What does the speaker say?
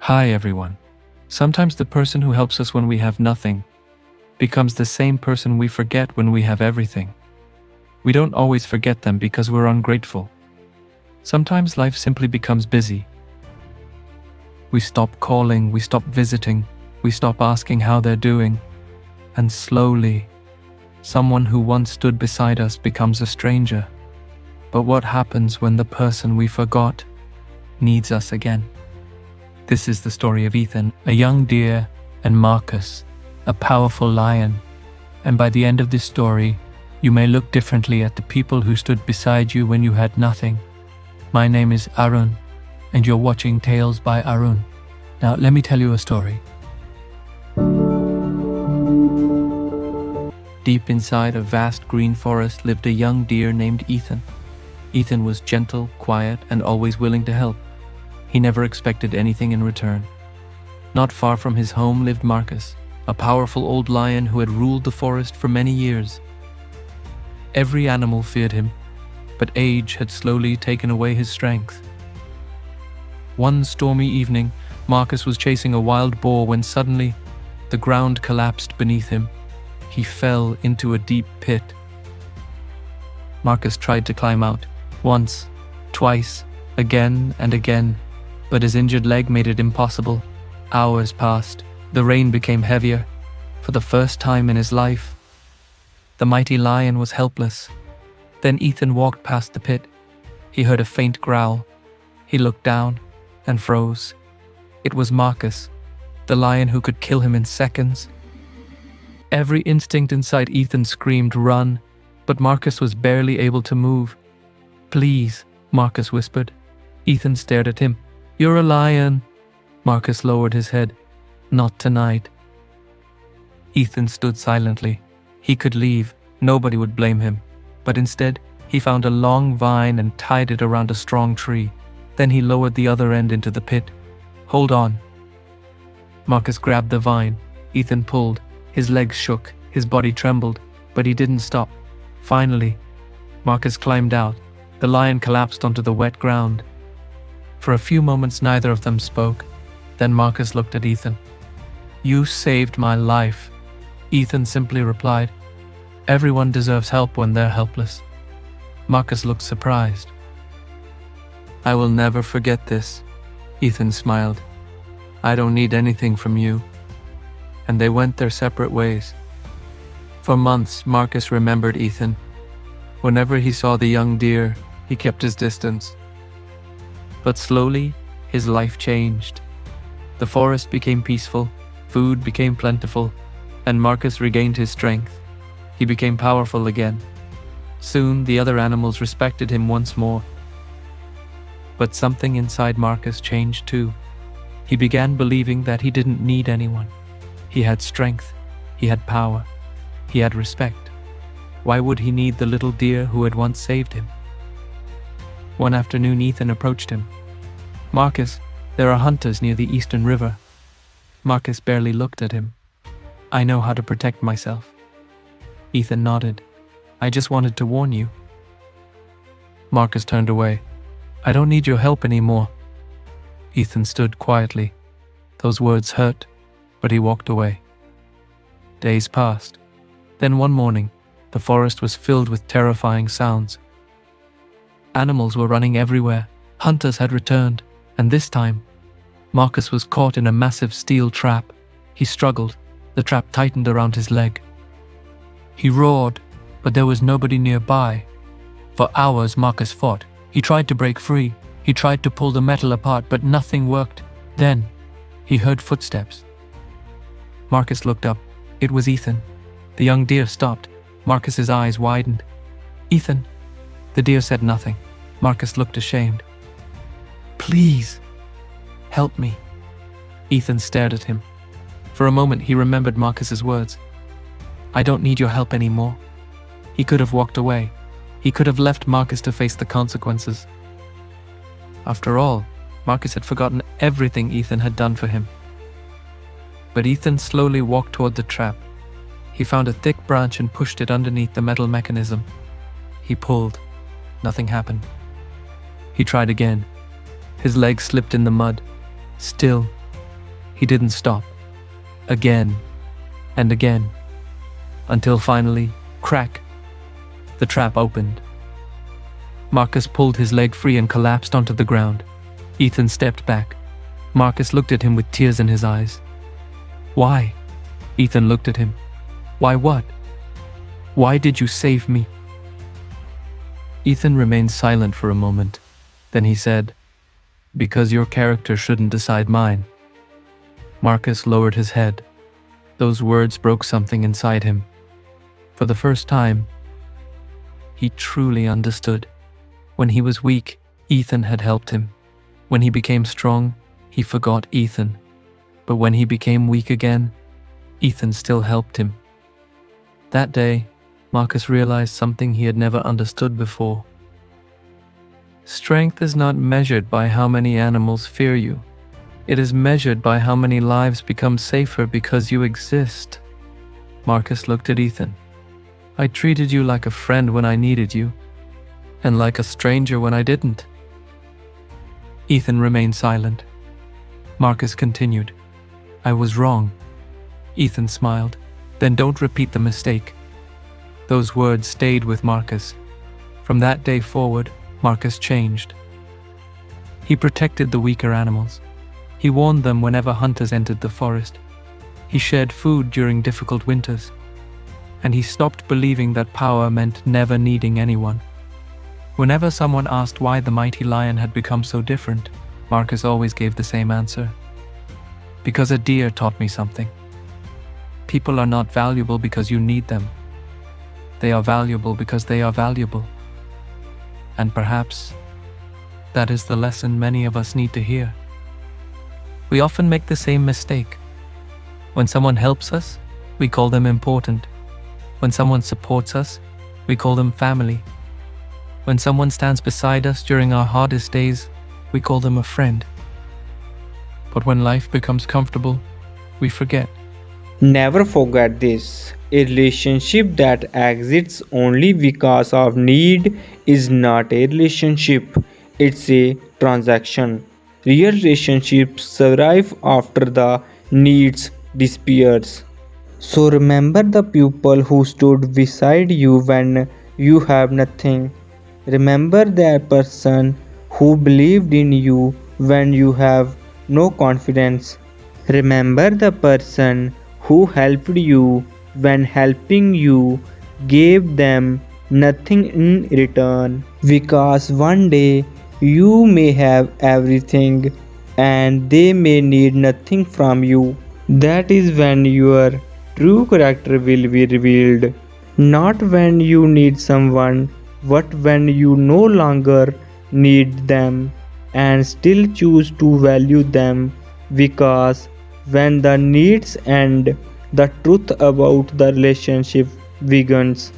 Hi everyone. Sometimes the person who helps us when we have nothing becomes the same person we forget when we have everything. We don't always forget them because we're ungrateful. Sometimes life simply becomes busy. We stop calling, we stop visiting, we stop asking how they're doing, and slowly, someone who once stood beside us becomes a stranger. But what happens when the person we forgot needs us again? This is the story of Ethan, a young deer, and Marcus, a powerful lion. And by the end of this story, you may look differently at the people who stood beside you when you had nothing. My name is Arun, and you're watching Tales by Arun. Now let me tell you a story. Deep inside a vast green forest lived a young deer named Ethan. Ethan was gentle, quiet, and always willing to help. He never expected anything in return. Not far from his home lived Marcus, a powerful old lion who had ruled the forest for many years. Every animal feared him, but age had slowly taken away his strength. One stormy evening, Marcus was chasing a wild boar when suddenly the ground collapsed beneath him. He fell into a deep pit. Marcus tried to climb out, once, twice, again and again, but his injured leg made it impossible. Hours passed. The rain became heavier. For the first time in his life, the mighty lion was helpless. Then Ethan walked past the pit. He heard a faint growl. He looked down and froze. It was Marcus, the lion who could kill him in seconds. Every instinct inside Ethan screamed, "Run!" But Marcus was barely able to move. "Please," Marcus whispered. Ethan stared at him. "You're a lion." Marcus lowered his head. "Not tonight." Ethan stood silently. He could leave. Nobody would blame him. But instead, he found a long vine and tied it around a strong tree. Then he lowered the other end into the pit. "Hold on." Marcus grabbed the vine. Ethan pulled. His legs shook. His body trembled. But he didn't stop. Finally, Marcus climbed out. The lion collapsed onto the wet ground. For a few moments, neither of them spoke. Then Marcus looked at Ethan. "You saved my life," Ethan simply replied. "Everyone deserves help when they're helpless." Marcus looked surprised. "I will never forget this," Ethan smiled. "I don't need anything from you." And they went their separate ways. For months, Marcus remembered Ethan. Whenever he saw the young deer, he kept his distance. But slowly, his life changed. The forest became peaceful, food became plentiful, and Marcus regained his strength. He became powerful again. Soon, the other animals respected him once more. But something inside Marcus changed too. He began believing that he didn't need anyone. He had strength, he had power, he had respect. Why would he need the little deer who had once saved him? One afternoon, Ethan approached him. "Marcus, there are hunters near the eastern river." Marcus barely looked at him. "I know how to protect myself." Ethan nodded. "I just wanted to warn you." Marcus turned away. "I don't need your help anymore." Ethan stood quietly. Those words hurt, but he walked away. Days passed. Then one morning, the forest was filled with terrifying sounds. Animals were running everywhere. Hunters had returned, and this time, Marcus was caught in a massive steel trap. He struggled. The trap tightened around his leg. He roared, but there was nobody nearby. For hours, Marcus fought. He tried to break free. He tried to pull the metal apart, but nothing worked. Then, he heard footsteps. Marcus looked up. It was Ethan. The young deer stopped. Marcus's eyes widened. "Ethan." The deer said nothing. Marcus looked ashamed. "Please, help me." Ethan stared at him. For a moment, he remembered Marcus's words. "I don't need your help anymore." He could have walked away. He could have left Marcus to face the consequences. After all, Marcus had forgotten everything Ethan had done for him. But Ethan slowly walked toward the trap. He found a thick branch and pushed it underneath the metal mechanism. He pulled. Nothing happened. He tried again. His leg slipped in the mud. Still, He didn't stop. Again and again, until finally, crack, the trap opened. Marcus pulled his leg free and collapsed onto the ground. Ethan stepped back. Marcus looked at him with tears in his eyes. Why? Ethan looked at him. Why what? Why did you save me? Ethan remained silent for a moment. Then he said, because your character shouldn't decide mine. Marcus lowered his head. Those words broke something inside him. For the first time, he truly understood. When he was weak, Ethan had helped him. When he became strong, he forgot Ethan. But when he became weak again, Ethan still helped him. That day, Marcus realized something he had never understood before. Strength is not measured by how many animals fear you. It is measured by how many lives become safer because you exist. Marcus looked at Ethan. I treated you like a friend when I needed you, and like a stranger when I didn't. Ethan remained silent. Marcus continued. I was wrong. Ethan smiled. Then don't repeat the mistake. Those words stayed with Marcus. From that day forward, Marcus changed. He protected the weaker animals. He warned them whenever hunters entered the forest. He shared food during difficult winters. And he stopped believing that power meant never needing anyone. Whenever someone asked why the mighty lion had become so different, Marcus always gave the same answer. Because a deer taught me something. People are not valuable because you need them. They are valuable because they are valuable. And perhaps that is the lesson many of us need to hear. We often make the same mistake. When someone helps us, we call them important. When someone supports us, we call them family. When someone stands beside us during our hardest days, we call them a friend. But when life becomes comfortable, we forget. Never forget this. A relationship that exists only because of need is not a relationship, it's a transaction. Real relationships survive after the needs disappears. So remember the people who stood beside you when you have nothing. Remember that person who believed in you when you have no confidence. Remember the person who helped you when helping you gave them nothing in return. Because one day you may have everything and they may need nothing from you. That is when your true character will be revealed. Not when you need someone, but when you no longer need them and still choose to value them, because when the needs end, the truth about the relationship begins.